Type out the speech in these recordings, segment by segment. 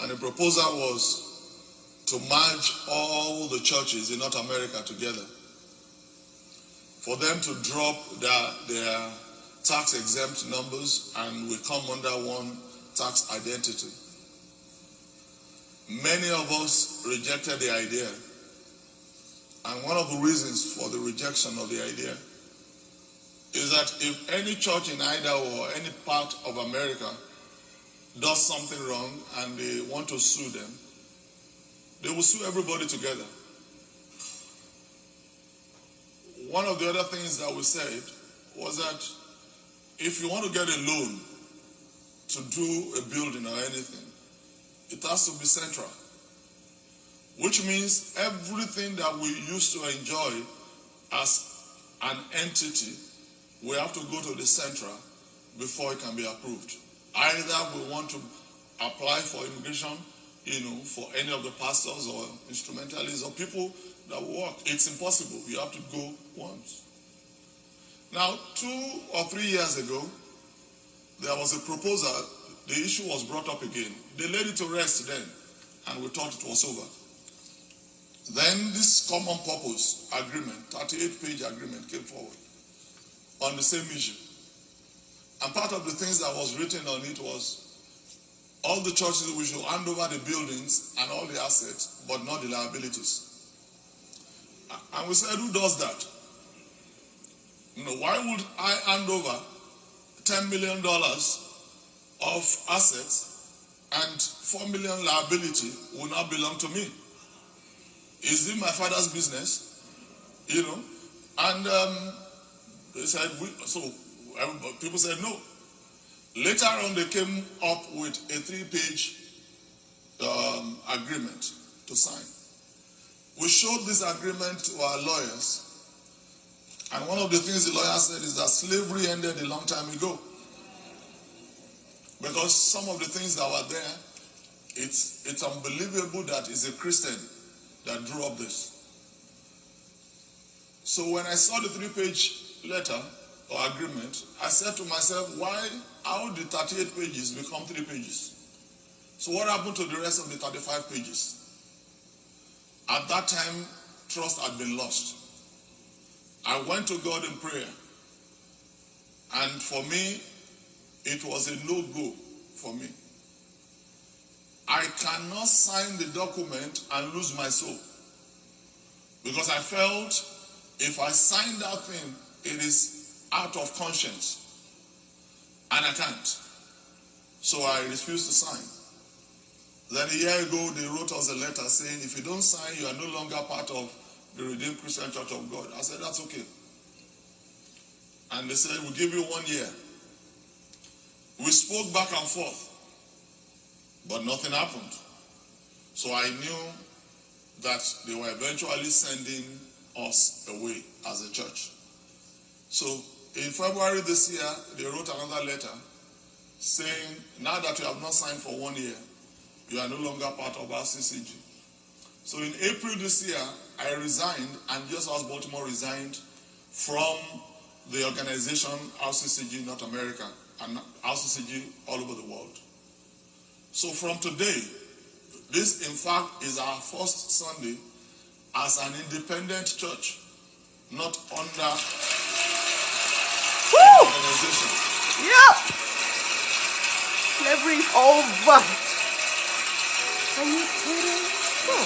And the proposal was to merge all the churches in North America together, for them to drop their tax-exempt numbers, and we come under one tax identity. Many of us rejected the idea, and one of the reasons for the rejection of the idea is that if any church in Idaho or any part of America does something wrong and they want to sue them, they will sue everybody together. One of the other things that we said was that if you want to get a loan to do a building or anything, it has to be central, which means everything that we used to enjoy as an entity, we have to go to the central before it can be approved. Either we want to apply for immigration, for any of the pastors or instrumentalists or people that work. It's impossible. You have to go once. Now, 2 or 3 years ago, there was a proposal. The issue was brought up again. They laid it to rest then, and we thought it was over. Then this common purpose agreement, 38-page agreement, came forward on the same issue. And part of the things that was written on it was all the churches, we should hand over the buildings and all the assets, but not the liabilities. And we said, who does that? Why would I hand over $10 million of assets and $4 million liability will not belong to me? Is it my father's business? And they said, people said no. Later on, they came up with a 3-page agreement to sign. We showed this agreement to our lawyers, and one of the things the lawyer said is that slavery ended a long time ago. Because some of the things that were there, it's unbelievable that it's a Christian that drew up this. So when I saw the 3-page letter or agreement, I said to myself, how did 38 pages become 3 pages? So what happened to the rest of the 35 pages? At that time, trust had been lost. I went to God in prayer, and for me, it was a no-go for me. I cannot sign the document and lose my soul, because I felt if I sign that thing, it is out of conscience, and I can't. So I refused to sign. Then a year ago, they wrote us a letter saying, if you don't sign, you are no longer part of the Redeemed Christian Church of God. I said, that's okay. And they said, we'll give you 1 year. We spoke back and forth, but nothing happened. So I knew that they were eventually sending us away as a church. So in February this year, they wrote another letter saying, now that you have not signed for 1 year, you are no longer part of Rccg. So in April this year, I resigned, and just as Baltimore resigned from the organization Rccg North America and Rccg all over the world. So from today, this in fact is our first Sunday as an independent church, not under any organization. Yep. Slavery is over. Are you kidding? Oh.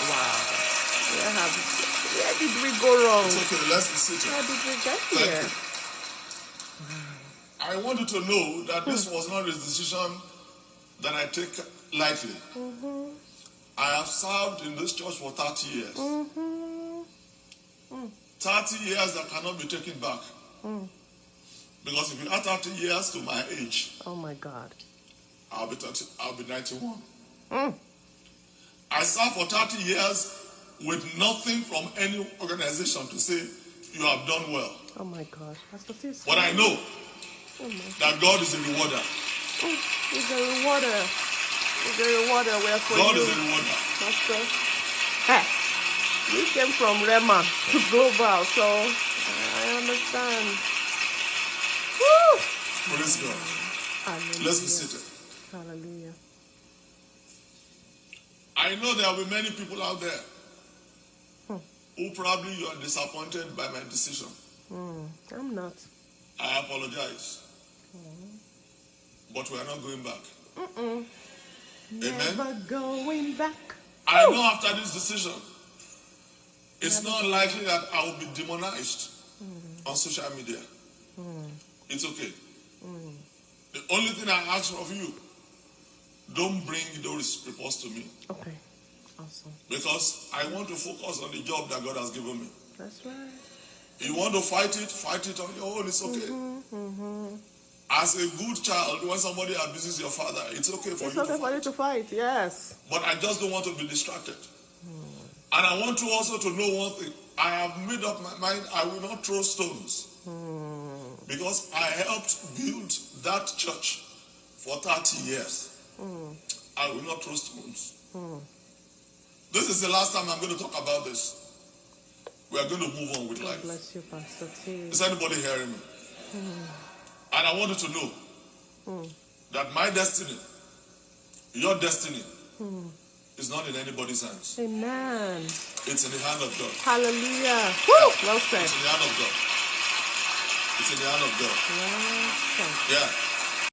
Wow. Where did we go wrong? It's okay, let's be seated. How did we get here? I want you to know that this was not a decision that I take lightly. I have served in this church for 30 years. 30 years that cannot be taken back. Because if you add 30 years to my age, oh my God, I'll be 91. I served for 30 years with nothing from any organization to say you have done well. Oh my gosh, but I know that God is a rewarder. He's a rewarder. He's a rewarder. Where for God you, is a rewarder. Pastor. Hey, we came from Rema to Global, so I understand. Woo! Praise God. Hallelujah. Let's be seated. Hallelujah. I know there will be many people out there who probably you are disappointed by my decision. I'm not. I apologize. But we are not going back. Amen. Never going back. I know after this decision, it's not likely that I will be demonized on social media. It's okay. The only thing I ask of you, don't bring those reports to me. Okay. Awesome. Because I want to focus on the job that God has given me. That's right. You want to fight it on your own, it's okay. As a good child, when somebody abuses your father, it's okay for It's you okay to for you fight. to fight, yes. But I just don't want to be distracted. And I want you also to know one thing. I have made up my mind, I will not throw stones. Because I helped build that church for 30 years. I will not throw stones. This is the last time I'm going to talk about this. We are going to move on with God life. bless you, Pastor T. Is anybody hearing me? And I want you to know that my destiny, your destiny, is not in anybody's hands. Amen. It's in the hand of God. Hallelujah. Woo! Well said. It's in the hand of God. It's in the hand of God. Well said. Yeah.